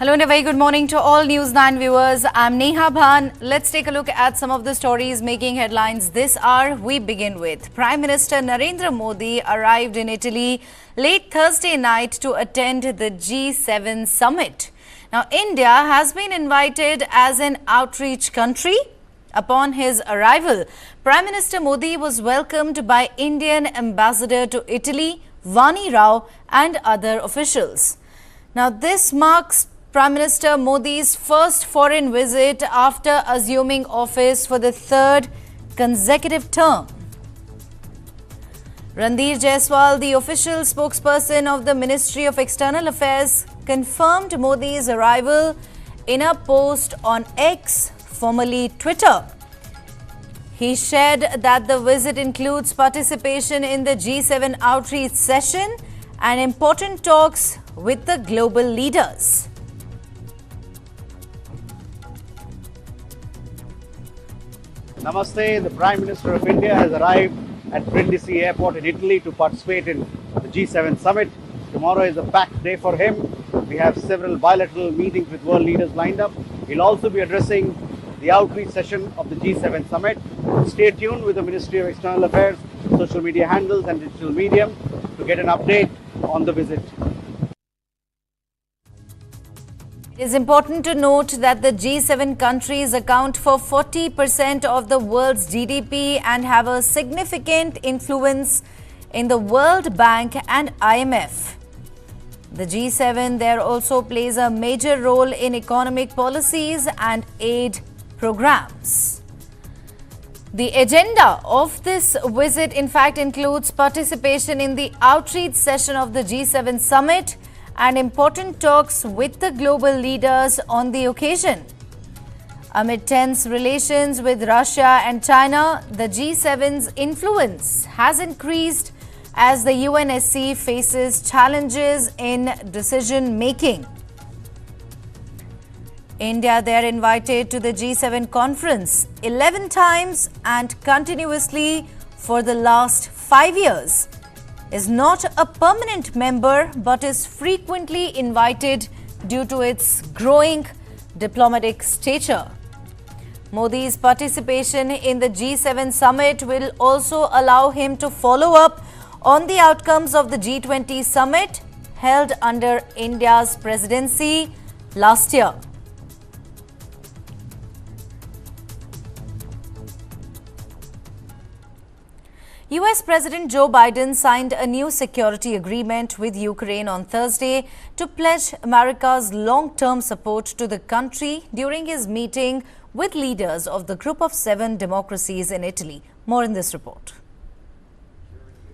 Hello and a very good morning to all News9 viewers. I'm Neha Bhan. Let's take a look at some of the stories making headlines this hour. We begin with Prime Minister Narendra Modi arrived in Italy late Thursday night to attend the G7 summit. Now, India has been invited as an outreach country. Upon his arrival, Prime Minister Modi was welcomed by Indian Ambassador to Italy, Vani Rao, and other officials. Now, this marks Prime Minister Modi's first foreign visit after assuming office for the third consecutive term. Randir Jaiswal, the official spokesperson of the Ministry of External Affairs, confirmed Modi's arrival in a post on X, formerly Twitter. He shared that the visit includes participation in the G7 outreach session and important talks with the global leaders. Namaste. The Prime Minister of India has arrived at Brindisi Airport in Italy to participate in the G7 summit. Tomorrow is a packed day for him. We have several bilateral meetings with world leaders lined up. He'll also be addressing the outreach session of the G7 summit. Stay tuned with the Ministry of External Affairs, social media handles and digital medium to get an update on the visit. It is important to note that the G7 countries account for 40% of the world's GDP and have a significant influence in the World Bank and IMF. The G7 there also plays a major role in economic policies and aid programs. The agenda of this visit, in fact, includes participation in the outreach session of the G7 summit and important talks with the global leaders on the occasion. Amid tense relations with Russia and China, the G7's influence has increased as the UNSC faces challenges in decision-making. India, they are invited to the G7 conference 11 times and continuously for the last 5 years. Is not a permanent member but is frequently invited due to its growing diplomatic stature. Modi's participation in the G7 summit will also allow him to follow up on the outcomes of the G20 summit held under India's presidency last year. US President Joe Biden signed a new security agreement with Ukraine on Thursday to pledge America's long-term support to the country during his meeting with leaders of the Group of 7 democracies in Italy. More in this report.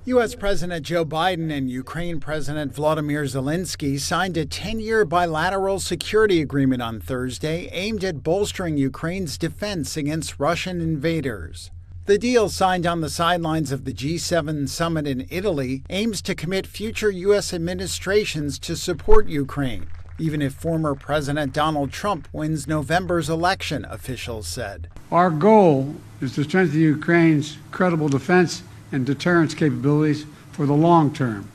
U.S. President Joe Biden and Ukraine President Volodymyr Zelensky signed a 10-year bilateral security agreement on Thursday aimed at bolstering Ukraine's defense against Russian invaders. The deal, signed on the sidelines of the G7 summit in Italy, aims to commit future U.S. administrations to support Ukraine, even if former President Donald Trump wins November's election, officials said. Our goal is to strengthen Ukraine's credible defense and deterrence capabilities for the long term.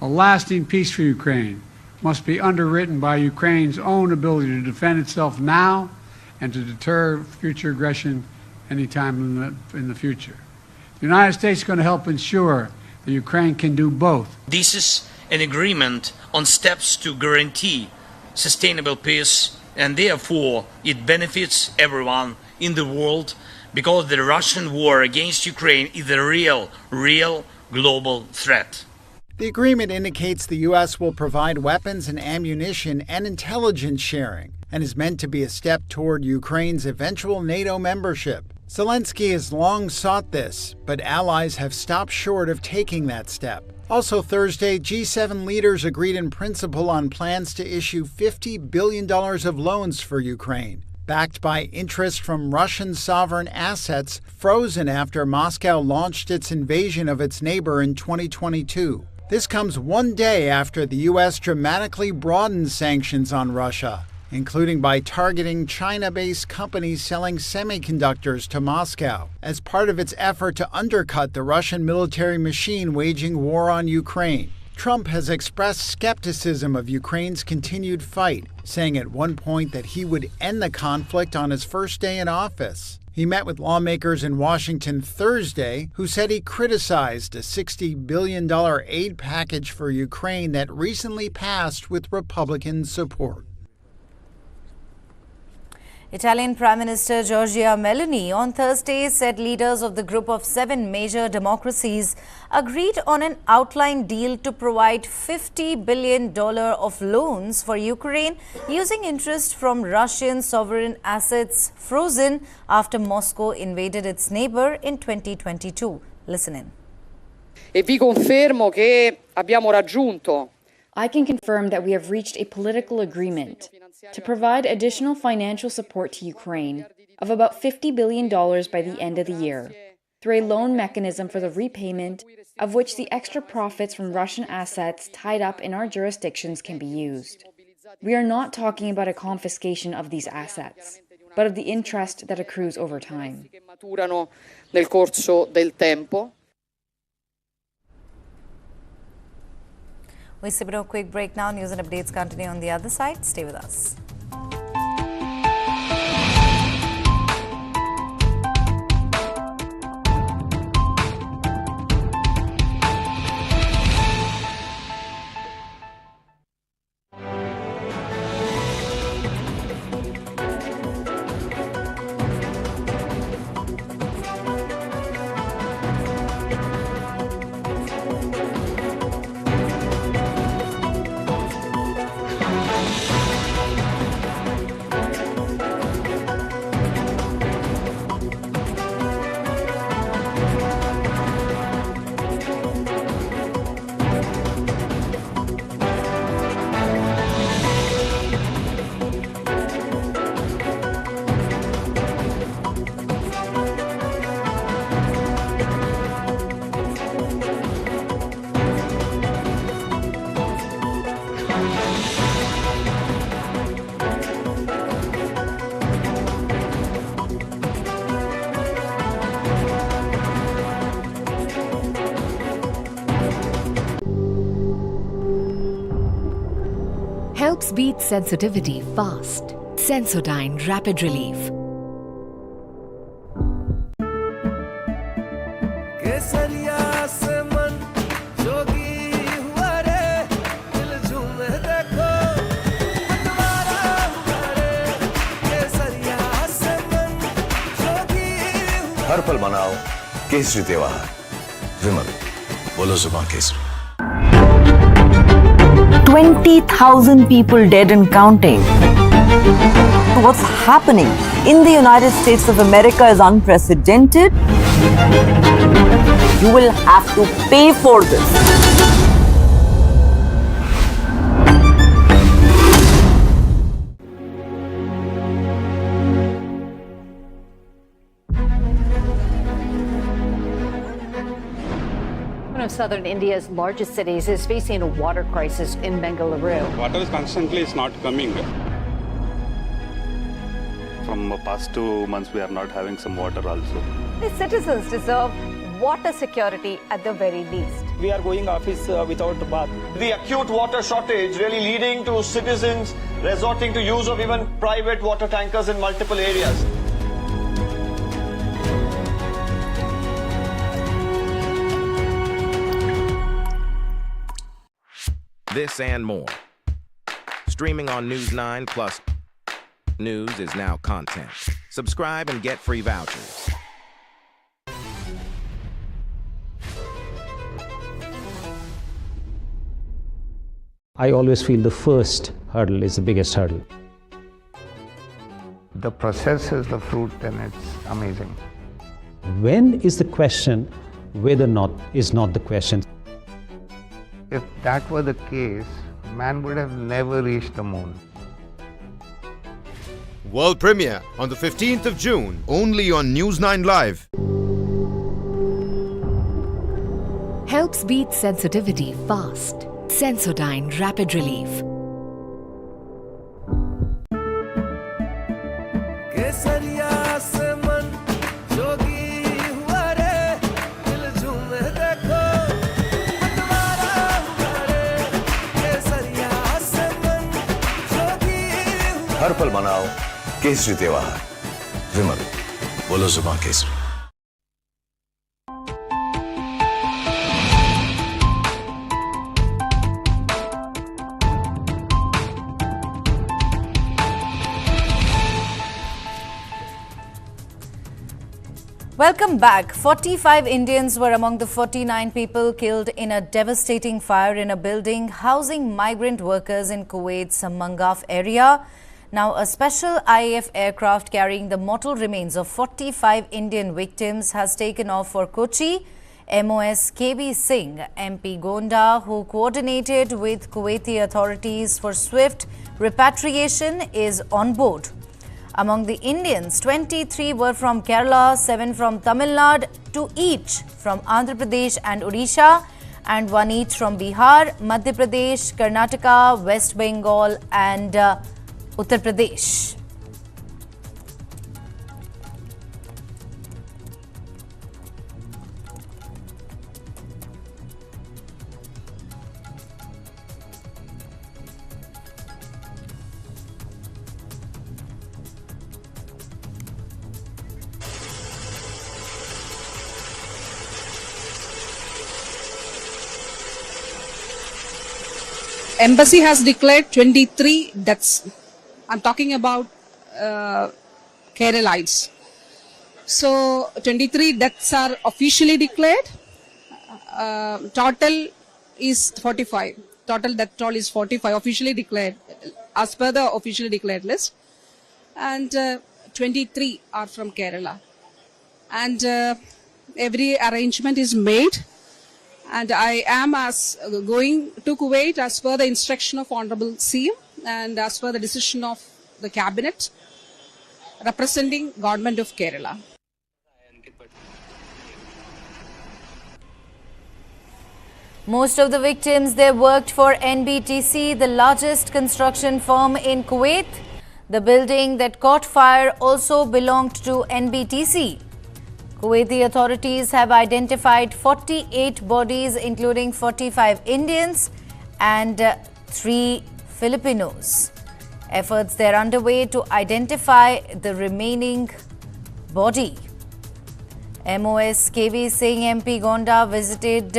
A lasting peace for Ukraine must be underwritten by Ukraine's own ability to defend itself now and to deter future aggression anytime in the future. The United States is going to help ensure that Ukraine can do both. This is an agreement on steps to guarantee sustainable peace, and therefore it benefits everyone in the world because the Russian war against Ukraine is a real global threat. The agreement indicates the U.S. will provide weapons and ammunition and intelligence sharing and is meant to be a step toward Ukraine's eventual NATO membership. Zelensky has long sought this, but allies have stopped short of taking that step. Also Thursday, G7 leaders agreed in principle on plans to issue $50 billion of loans for Ukraine, backed by interest from Russian sovereign assets frozen after Moscow launched its invasion of its neighbor in 2022. This comes one day after the U.S. dramatically broadened sanctions on Russia, including by targeting China-based companies selling semiconductors to Moscow as part of its effort to undercut the Russian military machine waging war on Ukraine. Trump has expressed skepticism of Ukraine's continued fight, saying at one point that he would end the conflict on his first day in office. He met with lawmakers in Washington Thursday who said he criticized a $60 billion aid package for Ukraine that recently passed with Republican support. Italian Prime Minister Giorgia Meloni on Thursday said leaders of the group of 7 major democracies agreed on an outline deal to provide $50 billion of loans for Ukraine using interest from Russian sovereign assets frozen after Moscow invaded its neighbor in 2022. Listen in. E vi confermo che abbiamo raggiunto. I can confirm that we have reached a political agreement to provide additional financial support to Ukraine of about $50 billion by the end of the year, through a loan mechanism for the repayment of which the extra profits from Russian assets tied up in our jurisdictions can be used. We are not talking about a confiscation of these assets, but of the interest that accrues over time. Nel corso del tempo. We sip a quick break now. News and updates continue on the other side. Stay with us. Helps beat sensitivity fast. Sensodyne Rapid Relief. हर पल मनाओ केसरी त्योहार। विमल बोलो जुबान Kesari. 20,000 people dead and counting. What's happening in the United States of America is unprecedented. You will have to pay for this. One of southern India's largest cities is facing a water crisis in Bengaluru. Water is constantly not coming. From the past 2 months, we are not having some water also. The citizens deserve water security at the very least. We are going office without a bath. The acute water shortage really leading to citizens resorting to use of even private water tankers in multiple areas. This and more. Streaming on News9 Plus. News is now content. Subscribe and get free vouchers. I always feel the first hurdle is the biggest hurdle. The process is the fruit and it's amazing. When is the question, whether or not is not the question. If that were the case, man would have never reached the moon. World premiere on the 15th of June, only on News9 Live. Helps beat sensitivity fast. Sensodyne Rapid Relief. हर पल मनाओ केसरी त्योहार। विमल, बोलो जुबान Kesari. Welcome back. 45 Indians were among the 49 people killed in a devastating fire in a building housing migrant workers in Kuwait's Mangaf area. Now, a special IAF aircraft carrying the mortal remains of 45 Indian victims has taken off for Kochi. MOS KB Singh, MP Gonda, who coordinated with Kuwaiti authorities for swift repatriation, is on board. Among the Indians, 23 were from Kerala, 7 from Tamil Nadu, 2 each from Andhra Pradesh and Odisha, and 1 each from Bihar, Madhya Pradesh, Karnataka, West Bengal and Uttar Pradesh. Embassy has declared 23 deaths. I'm talking about Keralites. So 23 deaths are officially declared. Total is 45. Total death toll is 45 officially declared as per the officially declared list. And 23 are from Kerala. And every arrangement is made. And I am going to Kuwait as per the instruction of Honorable CM and as per the decision of the Cabinet representing Government of Kerala. Most of the victims, they worked for NBTC, the largest construction firm in Kuwait. The building that caught fire also belonged to NBTC. Kuwaiti authorities have identified 48 bodies, including 45 Indians and 3 Filipinos. Efforts are underway to identify the remaining body. MOS KB Singh MP Gonda visited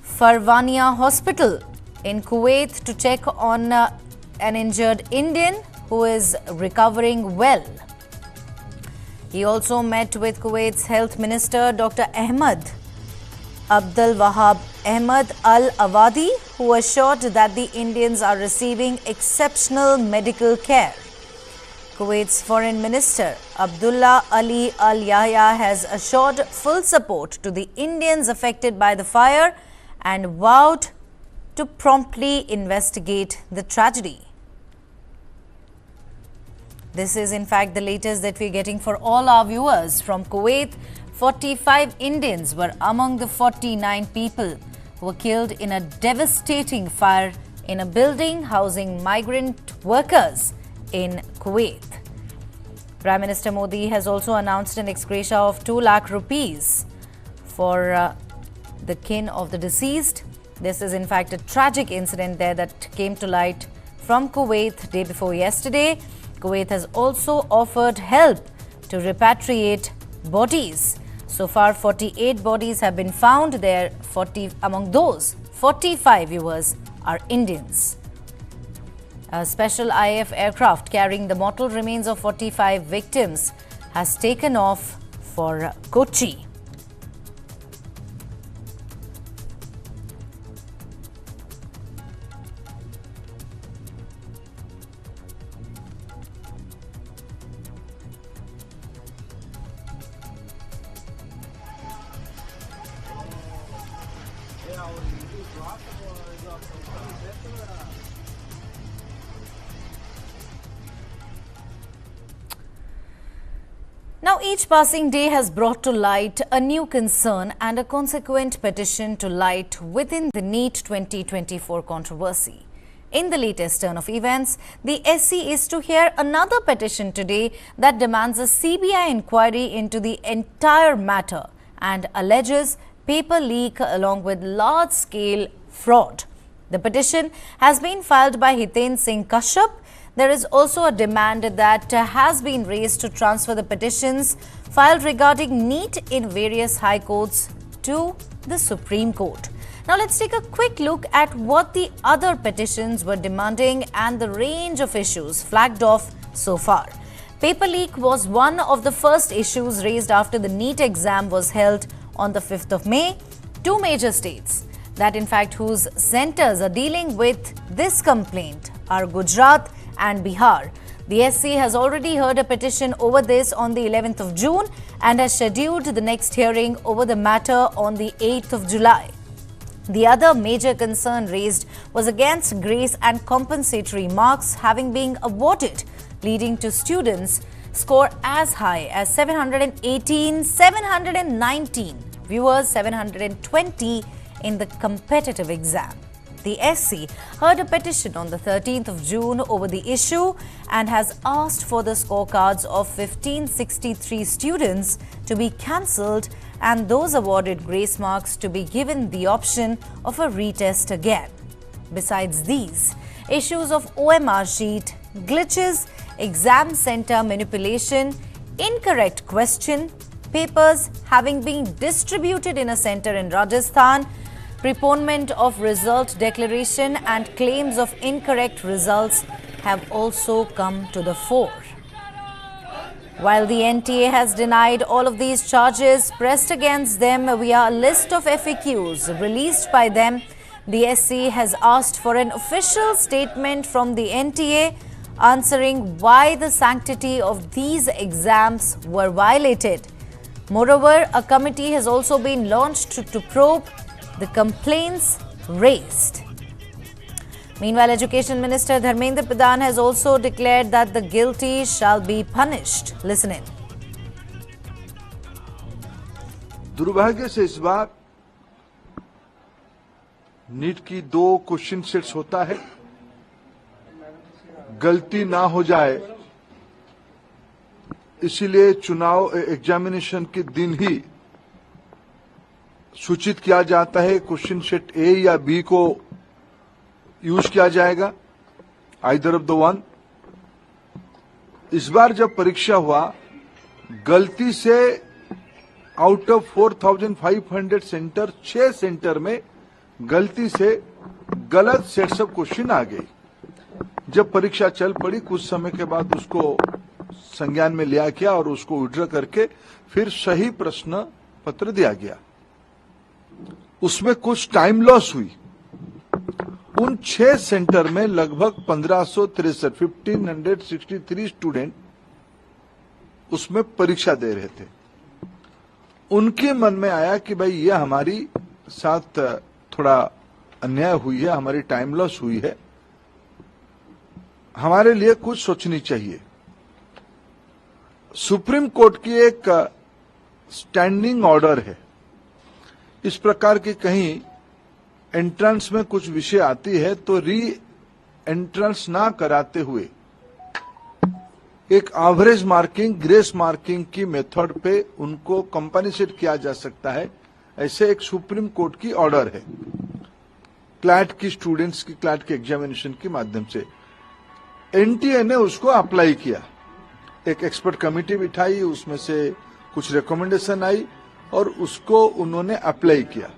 Farwania Hospital in Kuwait to check on an injured Indian who is recovering well. He also met with Kuwait's Health Minister Dr. Ahmed Abdul Wahab Ahmed Al Awadi, who assured that the Indians are receiving exceptional medical care. Kuwait's Foreign Minister Abdullah Ali Al Yahya has assured full support to the Indians affected by the fire and vowed to promptly investigate the tragedy. This is in fact the latest that we're getting for all our viewers from Kuwait. 45 Indians were among the 49 people who were killed in a devastating fire in a building housing migrant workers in Kuwait. Prime Minister Modi has also announced an ex gratia of 2 lakh rupees for the kin of the deceased. This is in fact a tragic incident there that came to light from Kuwait day before yesterday. Kuwait has also offered help to repatriate bodies. So far, 48 bodies have been found there. Among those, 45 viewers are Indians. A special IAF aircraft carrying the mortal remains of 45 victims has taken off for Kochi. Now, each passing day has brought to light a new concern and a consequent petition to light within the NEET 2024 controversy. In the latest turn of events, the SC is to hear another petition today that demands a CBI inquiry into the entire matter and alleges paper leak along with large-scale fraud. The petition has been filed by Hiten Singh Kashyap. There is also a demand that has been raised to transfer the petitions filed regarding NEET in various high courts to the Supreme Court. Now let's take a quick look at what the other petitions were demanding and the range of issues flagged off so far. Paper leak was one of the first issues raised after the NEET exam was held on the 5th of May. Two major states that in fact whose centers are dealing with this complaint are Gujarat and Bihar. The SC has already heard a petition over this on the 11th of June and has scheduled the next hearing over the matter on the 8th of July. The other major concern raised was against grace and compensatory marks having been awarded, leading to students score as high as 718, 719, viewers 720 in the competitive exam. The SC heard a petition on the 13th of June over the issue and has asked for the scorecards of 1563 students to be cancelled and those awarded grace marks to be given the option of a retest again. Besides these, issues of OMR sheet, glitches, exam center manipulation, incorrect question, papers having been distributed in a center in Rajasthan, preponement of result declaration and claims of incorrect results have also come to the fore. While the NTA has denied all of these charges pressed against them via a list of FAQs released by them, the SC has asked for an official statement from the NTA answering why the sanctity of these exams were violated. Moreover, a committee has also been launched to probe the complaints raised. Meanwhile, Education Minister Dharmendra Pradhan has also declared that the guilty shall be punished. Listen in. दुर्भाग्य से इस बार NEET की 2 question sets होता है, गलती ना हो जाए इसीलिए चुनाव एग्जामिनेशन के दिन ही सूचित किया जाता है क्वेश्चन सेट ए या बी को यूज किया जाएगा, आइदर ऑफ द वन। इस बार जब परीक्षा हुआ, गलती से आउट ऑफ 4500 सेंटर 6 सेंटर में गलती से गलत सेट्स ऑफ क्वेश्चन आ गई। जब परीक्षा चल पड़ी, कुछ समय के बाद उसको संज्ञान में लिया गया और उसको विड्रॉ करके फिर सही प्रश्न पत्र दिया गया। उसमें कुछ टाइम लॉस हुई। उन 6 सेंटर में लगभग 1563 स्टूडेंट उसमें परीक्षा दे रहे थे। उनके मन में आया कि भाई ये हमारी साथ थोड़ा अन्याय हुई है, हमारी टाइम लॉस हुई है, हमारे लिए कुछ सोचनी चाहिए। सुप्रीम कोर्ट की एक स्टैंडिंग ऑर्डर है, इस प्रकार की कहीं एंट्रेंस में कुछ विषय आती है तो री एंट्रेंस ना कराते हुए एक एवरेज मार्किंग, ग्रेस मार्किंग की मेथड पे उनको कंपनसेट किया जा सकता है। ऐसे एक सुप्रीम कोर्ट की ऑर्डर है क्लैट की स्टूडेंट्स की क्लैट के एग्जामिनेशन के माध्यम से। एनटीए ने उसको अप्लाई किया, एक एक्सपर्ट कमेटी बिठाई, उसमें से कुछ रिकमेंडेशन आई और उसको उन्होंने अप्लाई किया।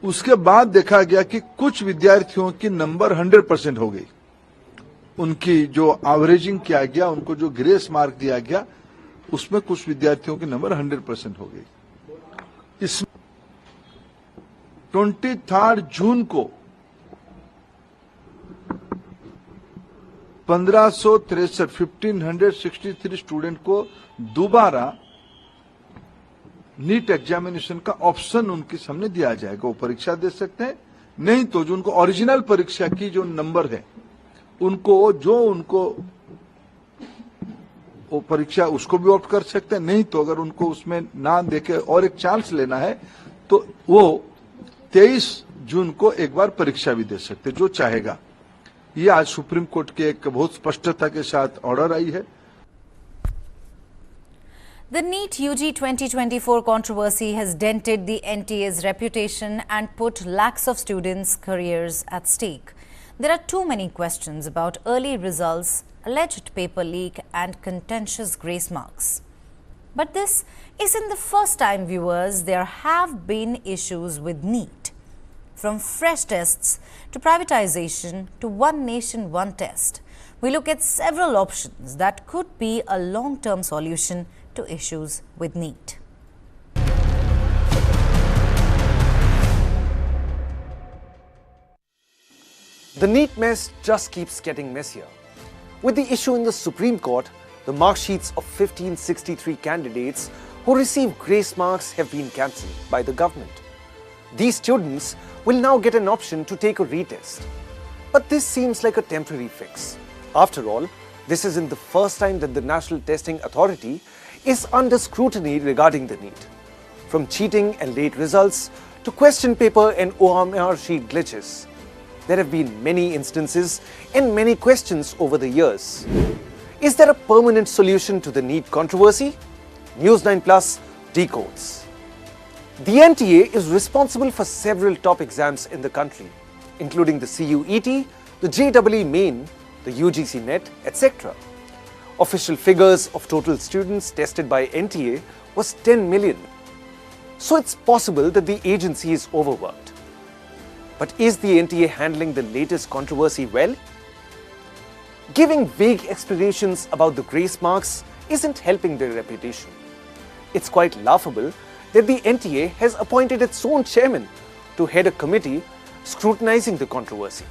उसके बाद देखा गया कि कुछ विद्यार्थियों की नंबर 100% हो गई। उनकी जो एवरेजिंग किया गया, उनको जो ग्रेस मार्क दिया गया, उसमें कुछ विद्यार्थियों की नंबर 100% हो गई। इस 23 जून को 1563 स्टूडेंट को दोबारा नीट एग्जामिनेशन का ऑप्शन उनके सामने दिया जाएगा। वो परीक्षा दे सकते हैं, नहीं तो जो उनको ओरिजिनल परीक्षा की जो नंबर है उनको वो परीक्षा उसको भी ऑप्ट कर सकते हैं, नहीं तो अगर उनको उसमें ना देके और एक चांस लेना है तो वो 23 जून को एक बार परीक्षा भी दे सकते, जो चाहेगा। ये आज सुप्रीम कोर्ट के एक बहुत स्पष्टता के साथ ऑर्डर आई है। The NEET UG 2024 controversy has dented the NTA's reputation and put lakhs of students' careers at stake. There are too many questions about early results, alleged paper leak and contentious grace marks. But this isn't the first time, viewers. There have been issues with NEET. From fresh tests to privatization to one nation, one test, we look at several options that could be a long-term solution to issues with NEET. The NEET mess just keeps getting messier. With the issue in the Supreme Court, the mark sheets of 1563 candidates who received grace marks have been cancelled by the government. These students will now get an option to take a retest. But this seems like a temporary fix. After all, this isn't the first time that the National Testing Authority is under scrutiny regarding the NEET. From cheating and late results to question paper and OMR sheet glitches, there have been many instances and many questions over the years. Is there a permanent solution to the NEET controversy? News9 Plus decodes. The NTA is responsible for several top exams in the country, including the CUET, the JEE Main, the UGC NET, etc. Official figures of total students tested by NTA was 10 million. So it's possible that the agency is overworked. But is the NTA handling the latest controversy well? Giving vague explanations about the grace marks isn't helping their reputation. It's quite laughable that the NTA has appointed its own chairman to head a committee scrutinizing the controversy.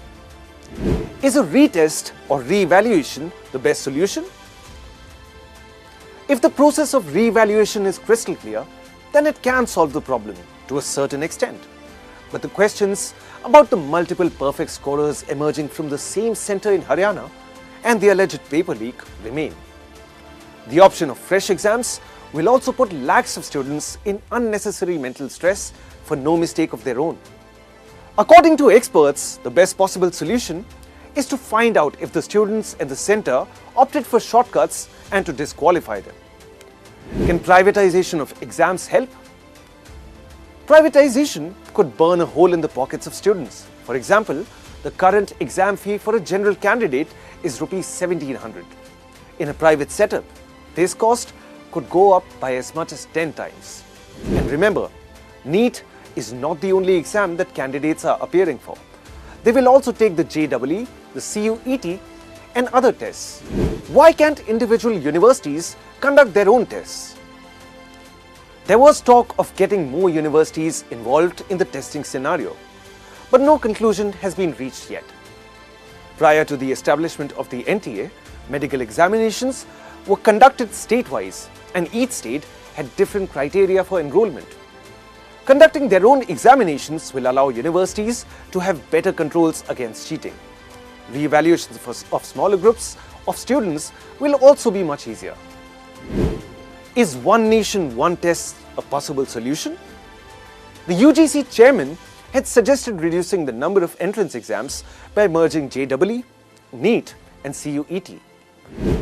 Is a retest or re-evaluation the best solution? If the process of re-evaluation is crystal clear, then it can solve the problem to a certain extent. But the questions about the multiple perfect scorers emerging from the same centre in Haryana and the alleged paper leak remain. The option of fresh exams will also put lakhs of students in unnecessary mental stress for no mistake of their own. According to experts, the best possible solution is to find out if the students at the centre opted for shortcuts and to disqualify them. Can privatization of exams help? Privatization could burn a hole in the pockets of students. For example, the current exam fee for a general candidate is Rs 1700. In a private setup, this cost could go up by as much as 10 times. And remember, NEET is not the only exam that candidates are appearing for. They will also take the JEE, the CUET and other tests. Why can't individual universities conduct their own tests? There was talk of getting more universities involved in the testing scenario, but no conclusion has been reached yet. Prior to the establishment of the NTA, medical examinations were conducted state-wise, and each state had different criteria for enrollment. Conducting their own examinations will allow universities to have better controls against cheating. Re-evaluations of smaller groups of students will also be much easier. Is one nation, one test a possible solution? The UGC chairman had suggested reducing the number of entrance exams by merging JEE, NEET and CUET.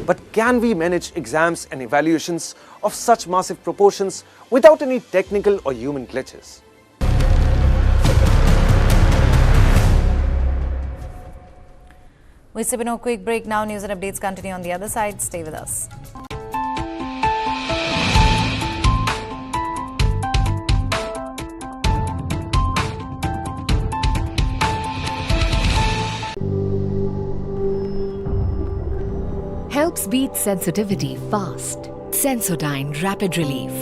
But can we manage exams and evaluations of such massive proportions without any technical or human glitches? We step in a quick break now. News and updates continue on the other side. Stay with us. Helps beat sensitivity fast. Sensodyne Rapid Relief.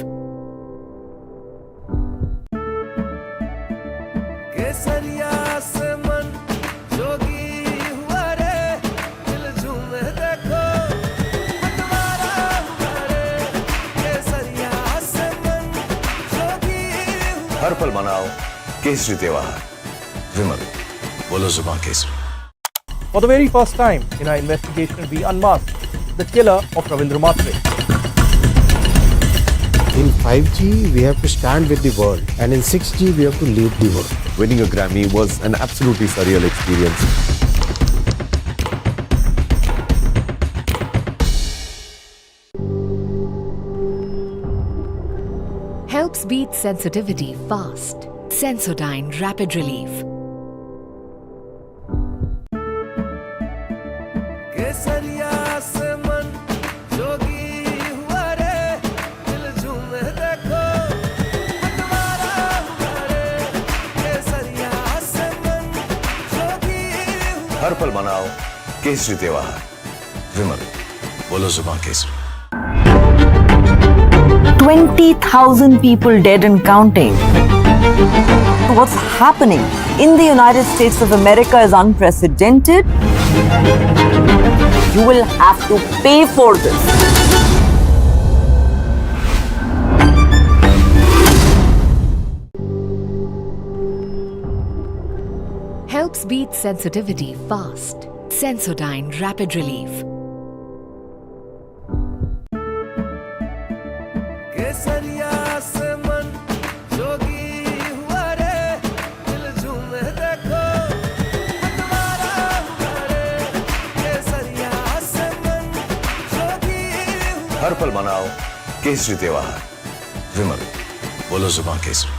हर पल मनाओ केसरी त्योहार। विमल, बोलो जुबान Kesari. For the very first time in our investigation, we unmasked the killer of Ravindra Matre. In 5G, we have to stand with the world, and in 6G, we have to lead the world. Winning a Grammy was an absolutely surreal experience. Helps beat sensitivity fast. Sensodyne Rapid Relief. हर पल मनाओ केसरी त्योहार। विमल, बोलो जुबान Kesari. 20,000 people dead and counting. What's happening in the United States of America is unprecedented. You will have to pay for this. Helps beat sensitivity fast. Sensodyne Rapid Relief. हर पल मनाओ केसरी त्योहार। विमल, बोलो जुबान Kesari.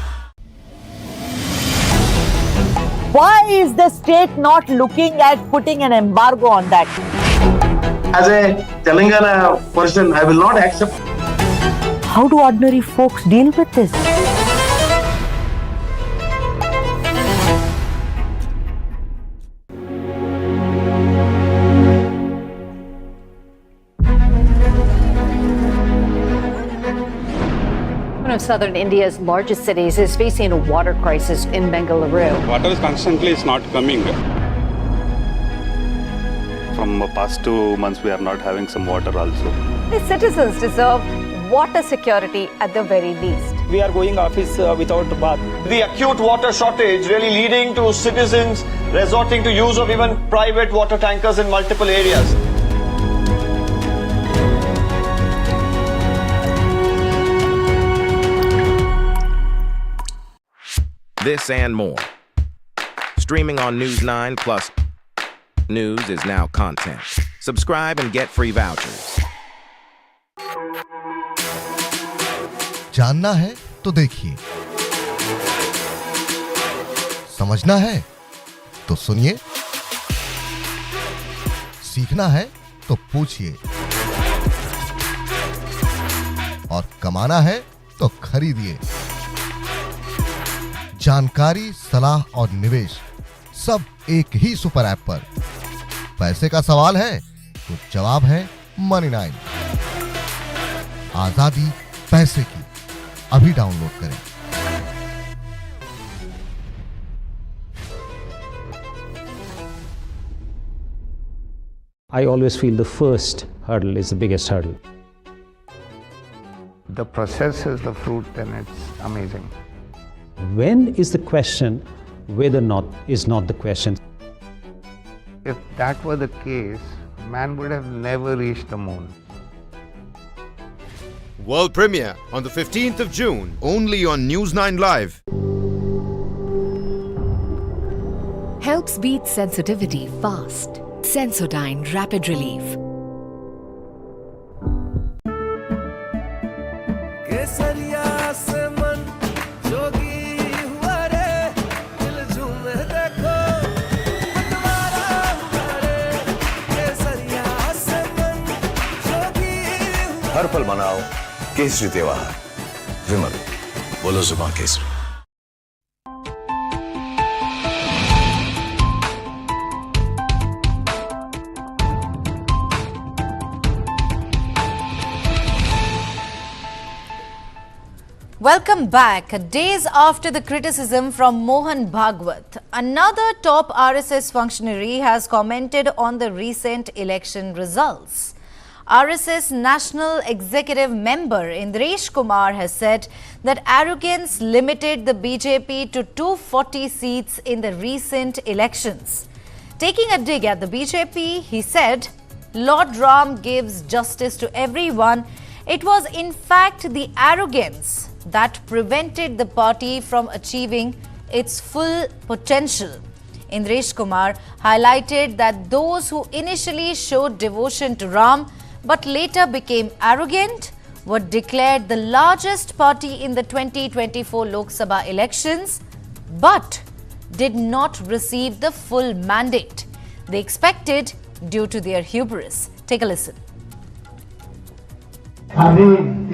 Why is the state not looking at putting an embargo on that? As a Telangana person, I will not accept. How do ordinary folks deal with this? One of southern India's largest cities is facing a water crisis in Bengaluru. Water is constantly not coming. From past 2 months, we are not having some water also. The citizens deserve water security at the very least. We are going office without bath. The acute water shortage really leading to citizens resorting to use of even private water tankers in multiple areas. This and more. Streaming on News9 plus news is now content. Subscribe and get free vouchers. जानना है तो देखिए, समझना है तो सुनिए, सीखना है तो पूछिए, और कमाना है तो खरीदिए। जानकारी, सलाह और निवेश सब एक ही सुपर ऐप पर। पैसे का सवाल है तो जवाब है Money9। आजादी पैसे की, अभी डाउनलोड करें। I always feel the first hurdle is the biggest hurdle. The process is the fruit, then it's amazing. When is the question, whether not is not the question. If that were the case, man would have never reached the moon. World premiere on the 15th of June, only on News9 Live. Helps beat sensitivity fast. Sensodyne Rapid Relief. हर पल मनाओ केसरी त्योहार। विमल, बोलो जुबान Kesari. Welcome back. Days after the criticism from Mohan Bhagwat, another top RSS functionary has commented on the recent election results. RSS National Executive Member Indresh Kumar has said that arrogance limited the BJP to 240 seats in the recent elections. Taking a dig at the BJP, he said, Lord Ram gives justice to everyone. It was in fact the arrogance that prevented the party from achieving its full potential. Indresh Kumar highlighted that those who initially showed devotion to Ram but later became arrogant were declared the largest party in the 2024 Lok Sabha elections but did not receive the full mandate they expected due to their hubris. Take a listen. अभी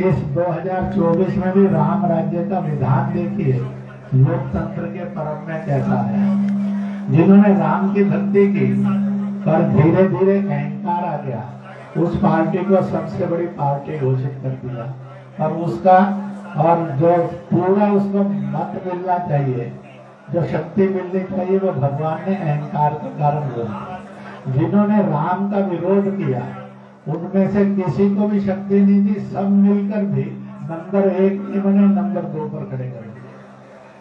इस 2024 में भी राम राज्य का विधान देखिए, लोकतंत्र के परम में कैसा है। जिन्होंने राम की भक्ति की पर धीरे धीरे अहंकार आ गया, उस पार्टी को सबसे बड़ी पार्टी घोषित कर दिया और उसका और जो पूरा उसको मत मिलना चाहिए, जो शक्ति मिलनी चाहिए, वो भगवान ने अहंकार के कारण बोला। जिन्होंने राम का विरोध किया उनमें से किसी को भी शक्ति नहीं दी, सब मिलकर भी नंबर 1 नहीं बने, नंबर 2 पर खड़े कर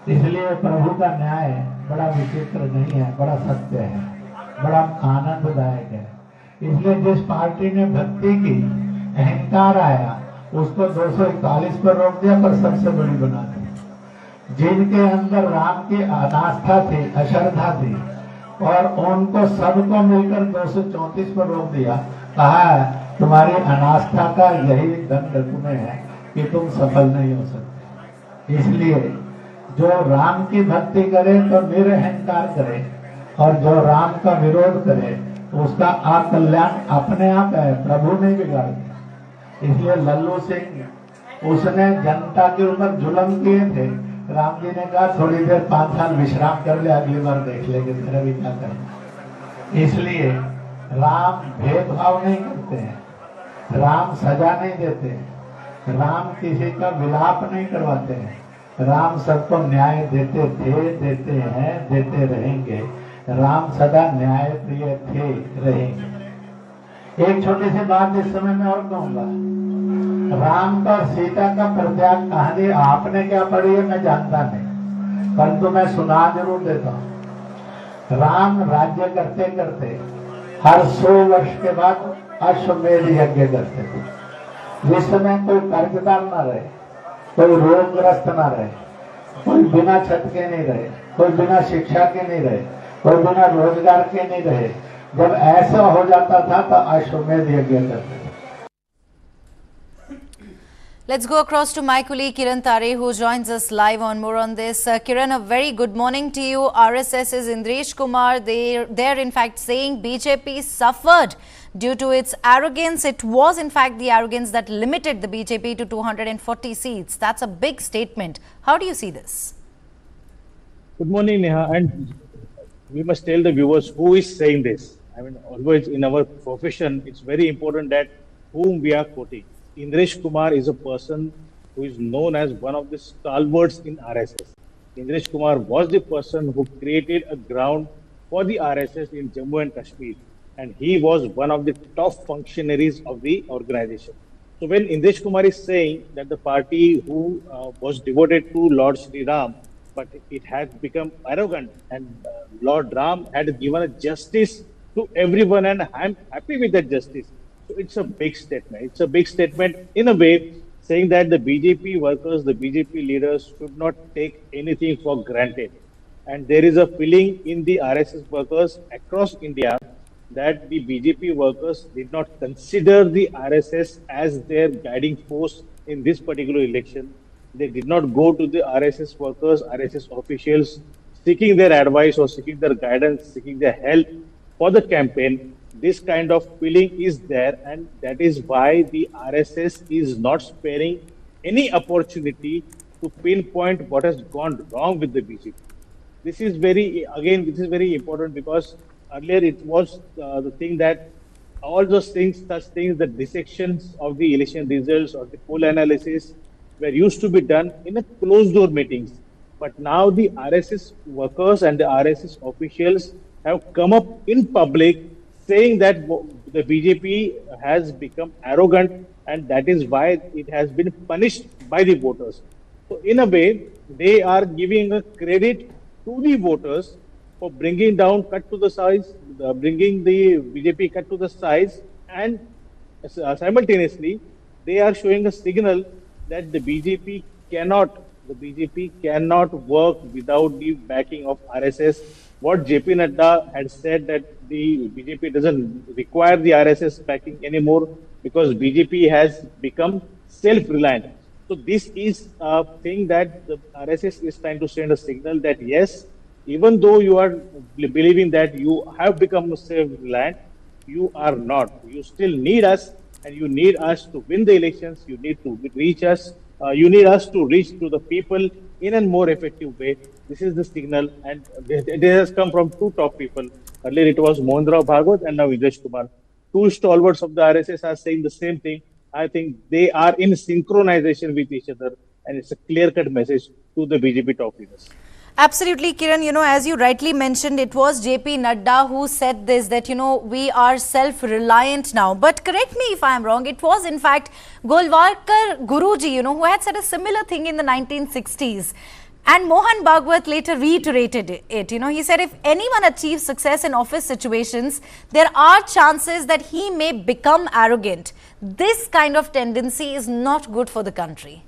दिए। इसलिए प्रभु का न्याय बड़ा विचित्र नहीं है, बड़ा सत्य है, बड़ा आनंददायक है। इसलिए जिस पार्टी ने भक्ति की, अहंकार आया, उसको 241 पर रोक दिया, पर सबसे बड़ी बना दी। जिनके अंदर राम की अनास्था थी, अश्रद्धा थी, और उनको सबको मिलकर 234 पर रोक दिया। कहा तुम्हारी अनास्था का यही दंड तुम्हें है कि तुम सफल नहीं हो सकते। इसलिए जो राम की भक्ति करे तो निरअहकार करे, और जो राम का विरोध करे उसका अकल्याण अपने आप है, प्रभु नहीं बिगाड़ दिया। इसलिए लल्लू सिंह उसने जनता के ऊपर जुल्म किए थे, राम जी ने कहा थोड़ी देर 5 साल विश्राम कर ले, अगली बार देख लेंगे तेरा भी क्या करना। इसलिए राम भेदभाव नहीं करते हैं, राम सजा नहीं देते हैं, राम किसी का विलाप नहीं करवाते हैं, राम सबको न्याय देते थे, देते हैं, देते रहेंगे। राम सदा न्याय प्रिय थे, रहेंगे। एक छोटी सी बात इस समय में और कहूंगा, राम का और सीता का परित्याग कहानी आपने क्या पढ़ी है मैं जानता नहीं, परंतु मैं सुना जरूर देता हूँ। राम राज्य करते करते हर 100 वर्ष के बाद अश्वमेध यज्ञ करते थे, जिस समय कोई कर्जदार न रहे, कोई रोगग्रस्त न रहे, कोई बिना छत के नहीं रहे, कोई बिना शिक्षा के नहीं रहे, कोई बिना रोजगार के नहीं रहे। जब ऐसा हो जाता था तो अश्वमेध यज्ञ करते थे। Let's go across to my colleague Kiran Tare, who joins us live on more on this. Kiran, a very good morning to you. RSS's Indresh Kumar, they're in fact saying BJP suffered due to its arrogance. It was in fact the arrogance that limited the BJP to 240 seats. That's a big statement. How do you see this? Good morning, Neha. And we must tell the viewers who is saying this. I mean, always in our profession, it's very important that whom we are quoting. Indresh Kumar is a person who is known as one of the stalwarts in RSS. Indresh Kumar was the person who created a ground for the RSS in Jammu and Kashmir, and he was one of the top functionaries of the organization. So when Indresh Kumar is saying that the party who was devoted to Lord Shri Ram, but it had become arrogant, and Lord Ram had given a justice to everyone, and I'm happy with that justice. So it's a big statement. It's a big statement in a way, saying that the BJP workers, the BJP leaders should not take anything for granted. And there is a feeling in the RSS workers across India that the BJP workers did not consider the RSS as their guiding force in this particular election. They did not go to the RSS workers, RSS officials, seeking their advice or seeking their guidance, seeking their help for the campaign. This kind of feeling is there, and that is why the RSS is not sparing any opportunity to pinpoint what has gone wrong with the BJP. This is very important, because earlier it was the thing that all those things, such things, the dissections of the election results or the poll analysis were used to be done in a closed door meetings. But now the RSS workers and the RSS officials have come up in public saying that the BJP has become arrogant, and that is why it has been punished by the voters. So in a way, they are giving a credit to the voters for bringing down, cut to the size, bringing the BJP cut to the size, and simultaneously, they are showing a signal that the BJP cannot work without the backing of RSS. What JP Nadda had said, that the BJP doesn't require the RSS backing anymore because BJP has become self-reliant. So this is a thing that the RSS is trying to send a signal that yes, even though you are believing that you have become self-reliant, you are not. You still need us, and you need us to win the elections. You need to reach us. You need us to reach to the people in a more effective way. This is the signal, and it has come from two top people. Earlier it was Mohanrao Bhagwat and now Indiresh Kumar. Two stalwarts of the RSS are saying the same thing. I think they are in synchronization with each other, and it's a clear-cut message to the BJP top leaders. Absolutely, Kiran. As you rightly mentioned, it was JP Nadda who said this, that, we are self-reliant now. But correct me if I am wrong, it was in fact Golwalkar Guruji, who had said a similar thing in the 1960s. And Mohan Bhagwat later reiterated it. He said if anyone achieves success in office situations, there are chances that he may become arrogant. This kind of tendency is not good for the country.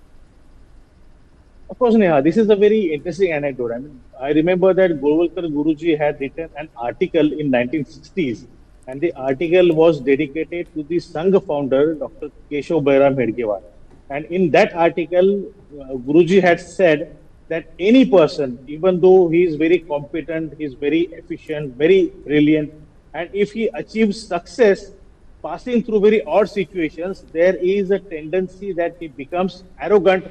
Of course, Neha, this is a very interesting anecdote. I remember that Golwalkar Guruji had written an article in 1960s, and the article was dedicated to the Sangh founder, Dr. Keshav Bairam Hedgewar. And in that article, Guruji had said that any person, even though he is very competent, he is very efficient, very brilliant, and if he achieves success passing through very odd situations, there is a tendency that he becomes arrogant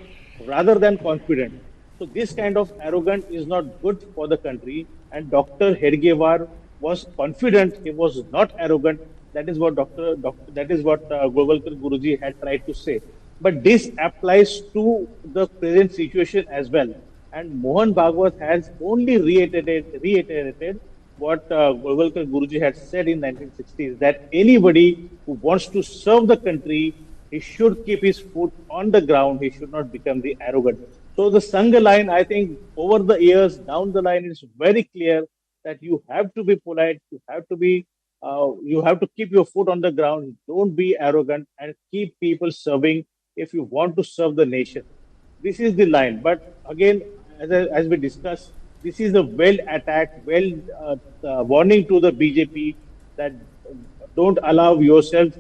rather than confident. So this kind of arrogance is not good for the country, and Dr. Hedgewar was confident, he was not arrogant. That is what Golwalkar Guruji had tried to say. But this applies to the present situation as well. And Mohan Bhagwat has only reiterated what Golwalkar Guruji had said in 1960s, that anybody who wants to serve the country, he should keep his foot on the ground. He should not become the arrogant. So the Sangha line, I think, over the years, down the line, is very clear that you have to be polite. You have to keep your foot on the ground. Don't be arrogant, and keep people serving if you want to serve the nation. This is the line. But again, as we discussed, this is a warning to the BJP that don't allow yourself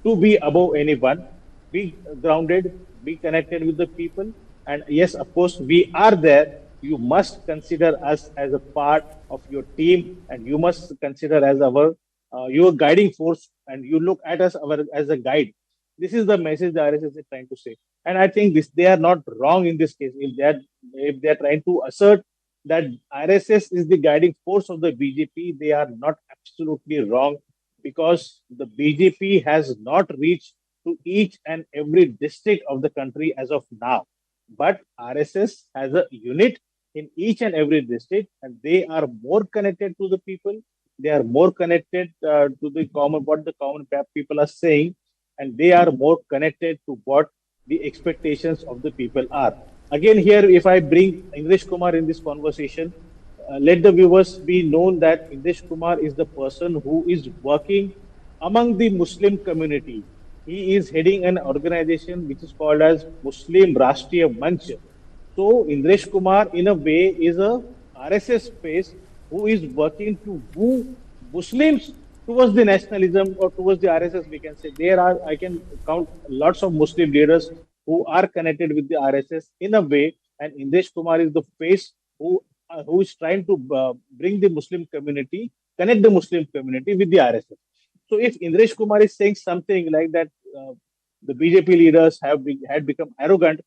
to be above anyone. Be grounded, be connected with the people. And yes, of course, we are there. You must consider us as a part of your team, and you must consider as your guiding force, and you look at us as a guide. This is the message the RSS is trying to say. And I think they are not wrong in this case. If they are trying to assert that RSS is the guiding force of the BJP, they are not absolutely wrong, because the BJP has not reached to each and every district of the country as of now. But RSS has a unit in each and every district, and they are more connected to the people. They are more connected to what the common people are saying, and they are more connected to what the expectations of the people are. Again, here, if I bring Indiresh Kumar in this conversation, let the viewers be known that Indiresh Kumar is the person who is working among the Muslim community. He is heading an organization which is called as Muslim Rashtriya Manch. So Indiresh Kumar, in a way, is a RSS face who is working to woo Muslims towards the nationalism, or towards the RSS, we can say. I can count lots of Muslim leaders who are connected with the RSS in a way, and Indiresh Kumar is the face who is trying to bring the Muslim community, connect the Muslim community with the RSS. So if Indiresh Kumar is saying something like that, the BJP leaders had become arrogant,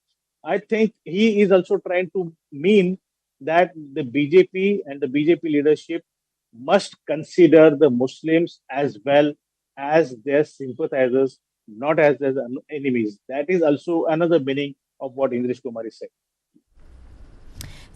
I think he is also trying to mean that the BJP and the BJP leadership must consider the Muslims as well as their sympathizers, not as their enemies. That is also another meaning of what Indiresh Kumar is saying.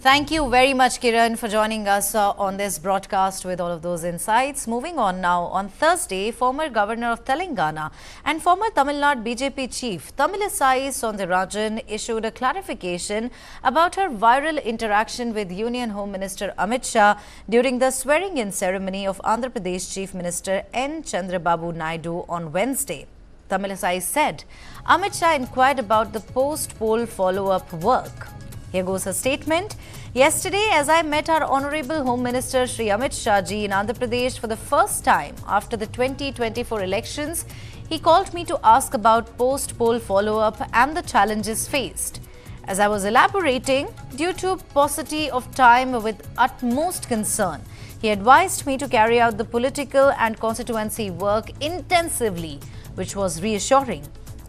Thank you very much, Kiran, for joining us on this broadcast with all of those insights. Moving on now, on Thursday, former Governor of Telangana and former Tamil Nadu BJP chief Tamilisai Soundararajan issued a clarification about her viral interaction with Union Home Minister Amit Shah during the swearing-in ceremony of Andhra Pradesh Chief Minister N. Chandrababu Naidu on Wednesday. Tamilisai said Amit Shah inquired about the post-poll follow-up work. Here goes her statement. Yesterday, as I met our Honorable Home Minister Shri Amit Shah ji in Andhra Pradesh for the first time after the 2024 elections, he called me to ask about post-poll follow-up and the challenges faced. As I was elaborating, due to paucity of time with utmost concern, he advised me to carry out the political and constituency work intensively, which was reassuring.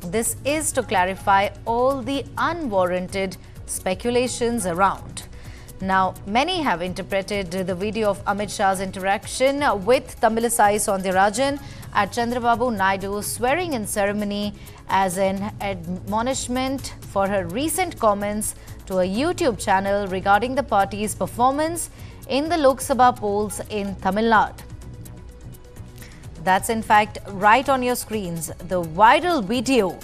This is to clarify all the unwarranted speculations around. Now, many have interpreted the video of Amit Shah's interaction with Tamilisai Soundararajan at Chandrababu Naidu's swearing-in ceremony as an admonishment for her recent comments to a YouTube channel regarding the party's performance in the Lok Sabha polls in Tamil Nadu. That's in fact right on your screens, the viral video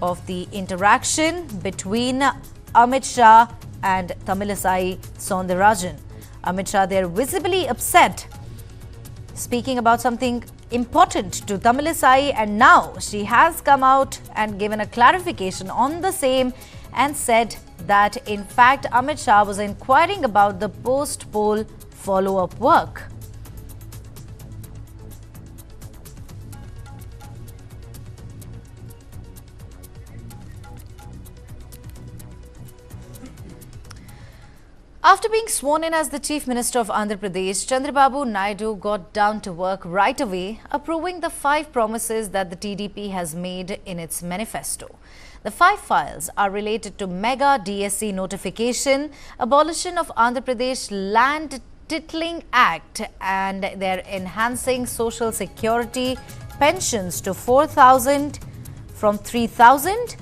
of the interaction between Amit Shah and Tamilisai Soundararajan. Amit Shah there visibly upset, speaking about something important to Tamilisai, and now she has come out and given a clarification on the same and said that in fact Amit Shah was inquiring about the post-poll follow-up work. After being sworn in as the Chief Minister of Andhra Pradesh, Chandrababu Naidu got down to work right away, approving the 5 promises that the TDP has made in its manifesto. The 5 files are related to mega DSC notification, abolition of Andhra Pradesh Land Titling Act, and they're enhancing social security pensions to 4,000 from 3,000,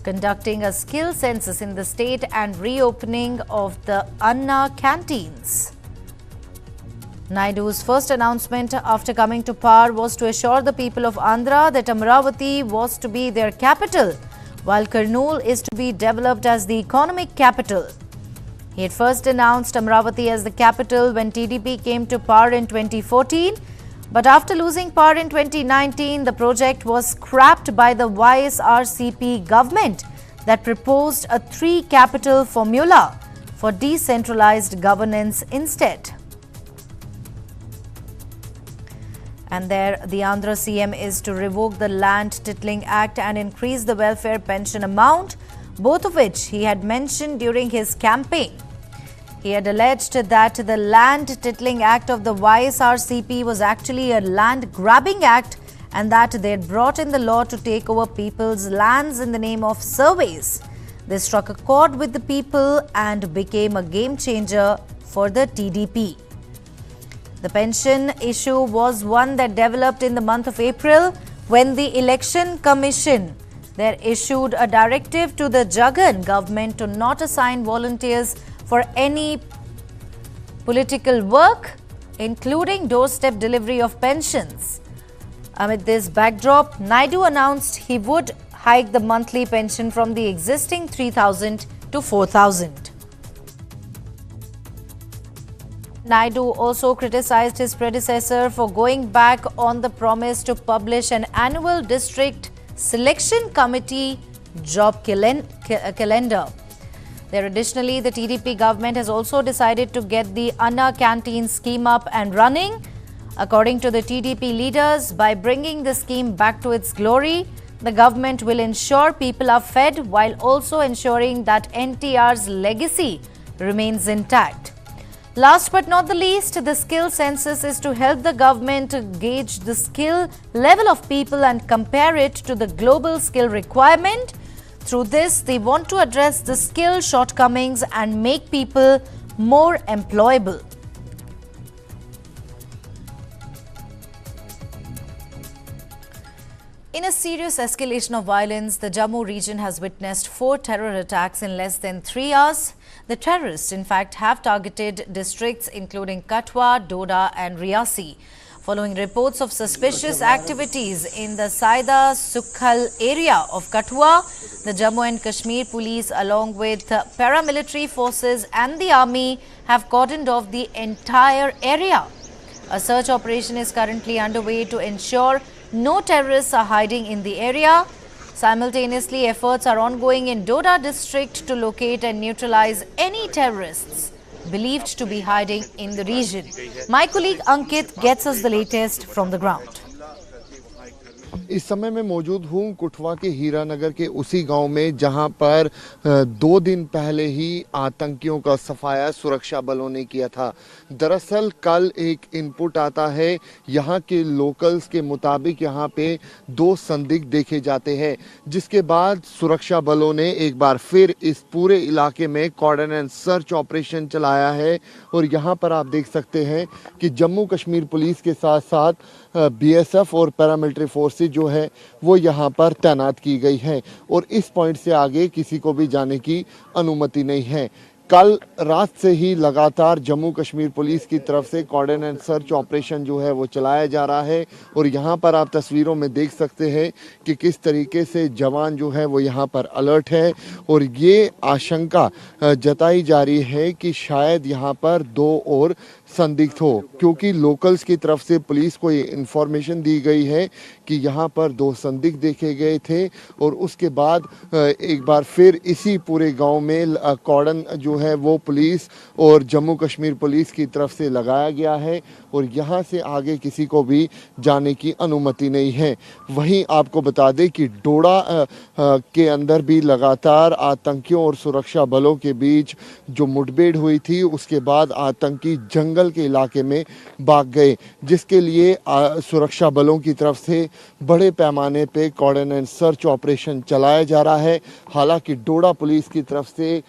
conducting a skill census in the state, and reopening of the Anna canteens. Naidu's first announcement after coming to power was to assure the people of Andhra that Amaravati was to be their capital, while Kurnool is to be developed as the economic capital. He had first announced Amaravati as the capital when TDP came to power in 2014. But after losing power in 2019, the project was scrapped by the YSRCP government that proposed a 3-capital formula for decentralized governance instead. And there, the Andhra CM is to revoke the Land Titling Act and increase the welfare pension amount, both of which he had mentioned during his campaign. He had alleged that the Land Titling Act of the YSRCP was actually a land grabbing act, and that they had brought in the law to take over people's lands in the name of surveys. This struck a chord with the people and became a game changer for the TDP. The pension issue was one that developed in the month of April when the Election Commission there issued a directive to the Jagan government to not assign volunteers for any political work, including doorstep delivery of pensions. Amid this backdrop, Naidu announced he would hike the monthly pension from the existing 3,000 to 4,000. Naidu also criticized his predecessor for going back on the promise to publish an annual district selection committee job calendar. Additionally, the TDP government has also decided to get the Anna canteen scheme up and running. According to the TDP leaders, by bringing the scheme back to its glory, the government will ensure people are fed while also ensuring that NTR's legacy remains intact. Last but not the least, the skill census is to help the government gauge the skill level of people and compare it to the global skill requirement. Through this, they want to address the skill shortcomings and make people more employable. In a serious escalation of violence, the Jammu region has witnessed 4 terror attacks in less than 3 hours. The terrorists, in fact, have targeted districts including Katwa, Doda and Riyasi. Following reports of suspicious activities in the Saida Sukhal area of Katwa, the Jammu and Kashmir police along with paramilitary forces and the army have cordoned off the entire area. A search operation is currently underway to ensure no terrorists are hiding in the area. Simultaneously, efforts are ongoing in Doda district to locate and neutralize any terrorists believed to be hiding in the region. My colleague Ankit gets us the latest from the ground. इस समय मैं मौजूद हूँ कुठवा के हीरानगर के उसी गांव में जहां पर 2 दिन पहले ही आतंकियों का सफाया सुरक्षा बलों ने किया था। दरअसल कल एक इनपुट आता है, यहां के लोकल्स के मुताबिक यहां पे 2 संदिग्ध देखे जाते हैं, जिसके बाद सुरक्षा बलों ने एक बार फिर इस पूरे इलाके में कॉर्डन एंड सर्च ऑपरेशन चलाया है। और यहां पर आप देख सकते हैं कि जम्मू कश्मीर पुलिस के साथ साथ बीएसएफ और पैरामिलिट्री फोर्सेस जो है वो यहाँ पर तैनात की गई हैं और इस पॉइंट से आगे किसी को भी जाने की अनुमति नहीं है। कल रात से ही लगातार जम्मू कश्मीर पुलिस की तरफ से कॉर्डन एंड सर्च ऑपरेशन जो है वो चलाया जा रहा है और यहाँ पर आप तस्वीरों में देख सकते हैं कि किस तरीके से जवान जो है वो यहाँ पर अलर्ट है और ये आशंका जताई जा रही है कि शायद यहाँ पर 2 और संदिग्ध हो, क्योंकि लोकल्स की तरफ से पुलिस को ये इन्फॉर्मेशन दी गई है कि यहाँ पर 2 संदिग्ध देखे गए थे और उसके बाद एक बार फिर इसी पूरे गांव में कॉर्डन जो है वो पुलिस और जम्मू कश्मीर पुलिस की तरफ से लगाया गया है और यहाँ से आगे किसी को भी जाने की अनुमति नहीं है। वहीं आपको बता दें कि डोडा के अंदर भी लगातार आतंकियों और सुरक्षा बलों के बीच जो मुठभेड़ हुई थी, उसके बाद आतंकी जंगल के इलाके में भाग गए, जिसके लिए सुरक्षा बलों की तरफ से बड़े पैमाने पे कॉर्डन एंड सर्च ऑपरेशन चलाया जा रहा है। हालांकि डोडा पुलिस की तरफ से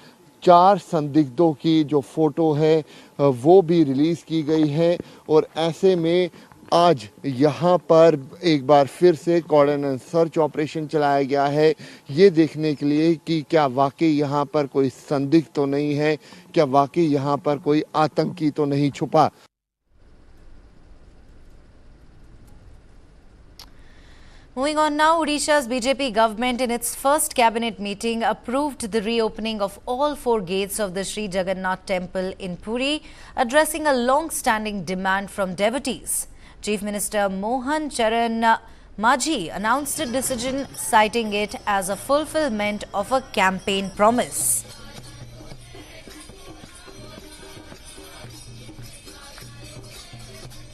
4 संदिग्धों की जो फोटो है वो भी रिलीज की गई है और ऐसे में आज यहाँ पर एक बार फिर से कॉर्डन एंड सर्च ऑपरेशन चलाया गया है, ये देखने के लिए कि क्या वाकई यहाँ पर कोई संदिग्ध तो नहीं है, क्या वाकई यहाँ पर कोई आतंकी तो नहीं छुपा। Moving on now, Odisha's BJP government in its first cabinet meeting approved the reopening of all 4 gates of the Sri Jagannath temple in Puri, addressing a long-standing demand from devotees. Chief Minister Mohan Charan Majhi announced a decision citing it as a fulfillment of a campaign promise.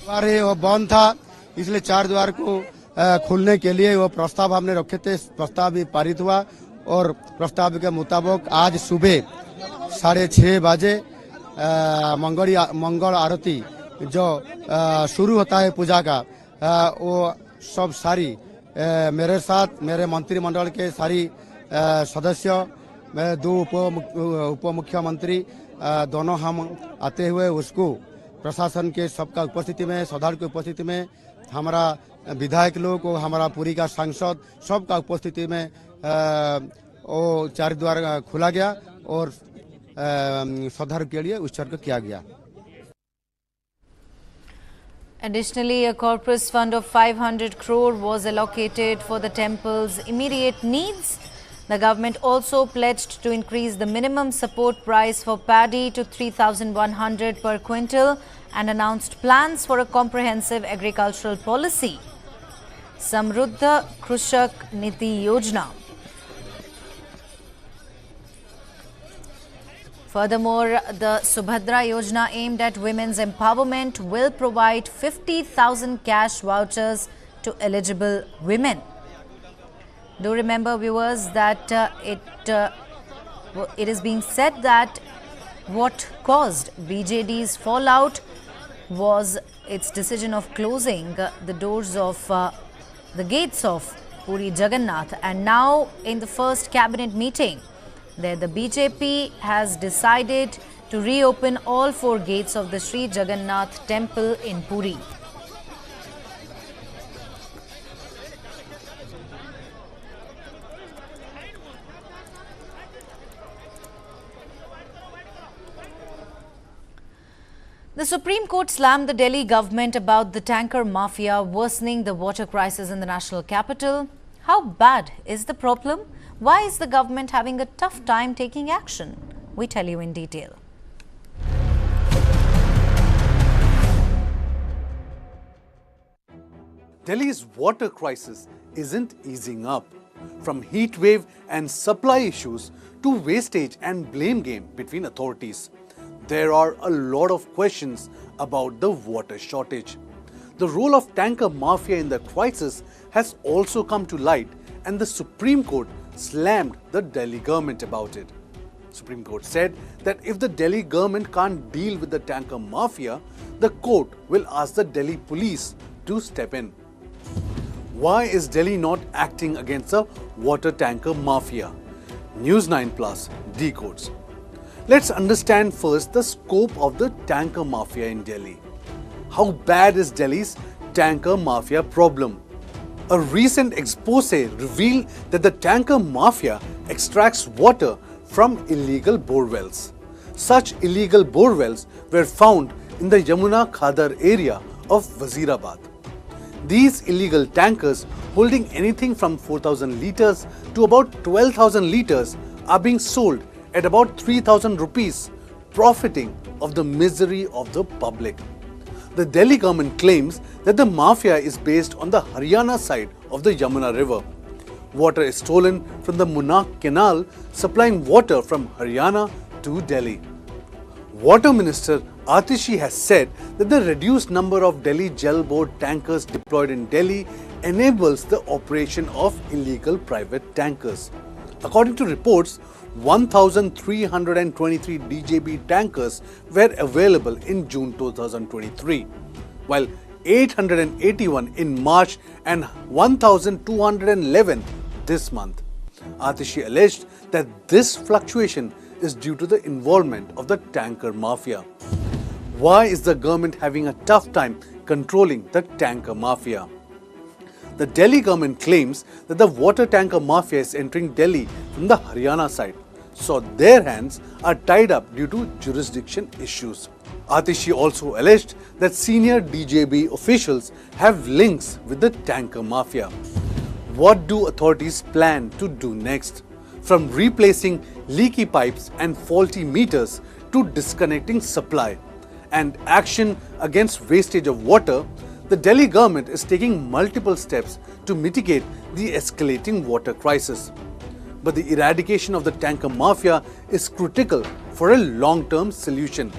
वो बंद था, इसलिए 4 द्वार को खुलने के लिए वो प्रस्ताव हमने रखे थे। प्रस्ताव भी पारित हुआ और प्रस्ताव के मुताबिक आज सुबह 6:30 बजे मंगल आरती जो शुरू होता है पूजा का, वो सब सारी मेरे साथ मेरे मंत्रिमंडल के सारी सदस्य, मेरे 2 उप मुख्यमंत्री दोनों हम आते हुए उसको प्रशासन के सबका उपस्थिति में, श्रद्धालु की उपस्थिति में, हमारा विधायक लोग और हमारा पुरी का सांसद सबका उपस्थिति में वो 4 द्वार खुला गया और श्रद्धालु के लिए उत्सर्ग किया गया। Additionally, a corpus fund of 500 crore was allocated for the temple's immediate needs. The government also pledged to increase the minimum support price for paddy to 3,100 per quintal and announced plans for a comprehensive agricultural policy. Samruddha Krushak Niti Yojana. Furthermore, the Subhadra Yojana aimed at women's empowerment will provide 50,000 cash vouchers to eligible women. Do remember, viewers, that it is being said that what caused BJD's fallout was its decision of closing the doors of the gates of Puri Jagannath, and now in the first cabinet meeting there the BJP has decided to reopen all 4 gates of the Sri Jagannath temple in Puri. The Supreme Court slammed the Delhi government about the tanker mafia worsening the water crisis in the national capital. How bad is the problem? Why is the government having a tough time taking action? We tell you in detail. Delhi's water crisis isn't easing up. From heat wave and supply issues to wastage and blame game between authorities, there are a lot of questions about the water shortage. the role of tanker mafia in the crisis has also come to light, and the Supreme Court slammed the Delhi government about it. Supreme Court said that if the Delhi government can't deal with the tanker mafia, the court will ask the Delhi police to step in. Why is Delhi not acting against the water tanker mafia? News9 Plus decodes. Let's understand first the scope of the tanker mafia in Delhi. How bad is Delhi's tanker mafia problem? A recent expose revealed that the tanker mafia extracts water from illegal borewells. Such illegal borewells were found in the Yamuna Khadar area of Wazirabad. These illegal tankers, holding anything from 4,000 litres to about 12,000 litres, are being sold at about 3,000 rupees, profiting of the misery of the public. The Delhi government claims that the mafia is based on the Haryana side of the Yamuna river. Water is stolen from the Munna Canal, supplying water from Haryana to Delhi. Water Minister Atishi has said that the reduced number of Delhi Jal Board tankers deployed in Delhi enables the operation of illegal private tankers. According to reports, 1,323 DJB tankers were available in June 2023, while 881 in March and 1,211 this month. Atishi alleged that this fluctuation is due to the involvement of the tanker mafia. Why is the government having a tough time controlling the tanker mafia? The Delhi government claims that the water tanker mafia is entering Delhi from the Haryana side, so their hands are tied up due to jurisdiction issues. Atishi also alleged that senior DJB officials have links with the tanker mafia. What do authorities plan to do next? From replacing leaky pipes and faulty meters to disconnecting supply and action against wastage of water, the Delhi government is taking multiple steps to mitigate the escalating water crisis. But the eradication of the tanker mafia is critical for a long-term solution.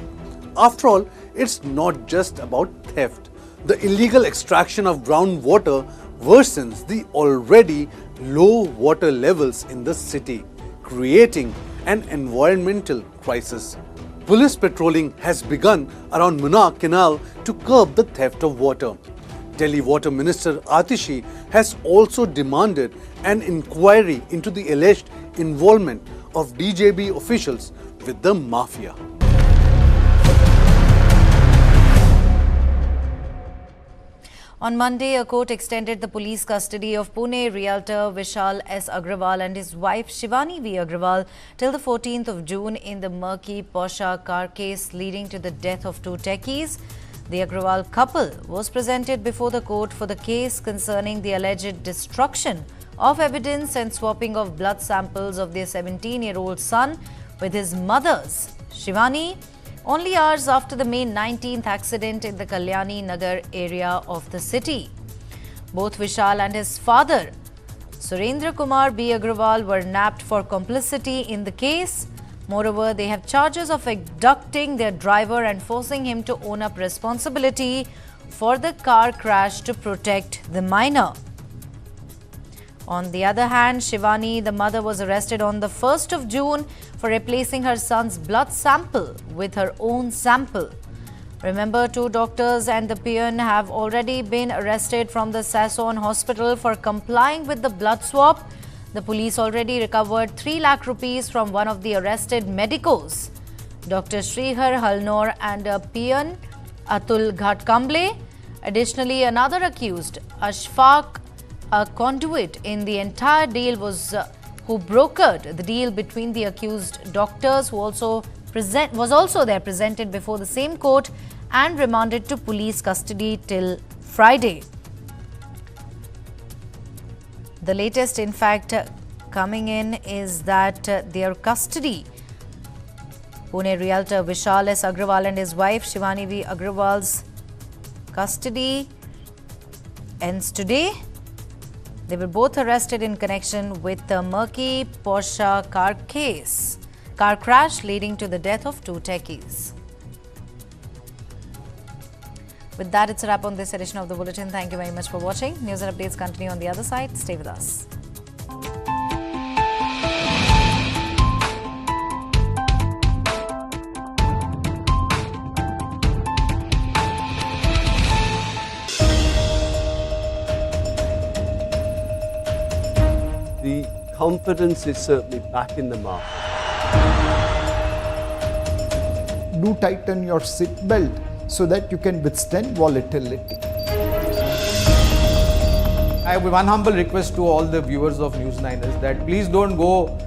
After all, it's not just about theft. The illegal extraction of groundwater worsens the already low water levels in the city, creating an environmental crisis. Police patrolling has begun around Munna Canal to curb the theft of water. Delhi Water Minister Atishi has also demanded an inquiry into the alleged involvement of DJB officials with the mafia. On Monday, a court extended the police custody of Pune realtor Vishal S. Agrawal and his wife Shivani V. Agrawal till the 14th of June in the murky Porsche car case leading to the death of two techies. The Agrawal couple was presented before the court for the case concerning the alleged destruction of evidence and swapping of blood samples of their 17-year-old son with his mother's, Shivani, only hours after the May 19th accident in the Kalyani Nagar area of the city. Both Vishal and his father, Surendra Kumar B. Agrawal, were nabbed for complicity in the case. Moreover, they have charges of abducting their driver and forcing him to own up responsibility for the car crash to protect the minor. On the other hand, Shivani, the mother, was arrested on the 1st of June for replacing her son's blood sample with her own sample. Remember, two doctors and the peon have already been arrested from the Sassoon hospital for complying with the blood swap. The police already recovered 3 lakh rupees from one of the arrested medicos, Dr. Srihar Halnor and a peon, Atul Ghatkamble. Additionally, another accused, Ashfaq, a conduit in the entire deal, was who brokered the deal between the accused doctors, who was also there presented before the same court and remanded to police custody till Friday. The latest, in fact, coming in is that their custody, Pune realtor Vishal S. Agrawal and his wife Shivani V. Agrawal's custody ends today. They were both arrested in connection with the murky Porsche car crash leading to the death of two techies. With that, it's a wrap on this edition of the Bulletin. Thank you very much for watching. News and updates continue on the other side. Stay with us. The confidence is certainly back in the market. Do tighten your seat belt so that you can withstand volatility. I have one humble request to all the viewers of News9 is that please don't go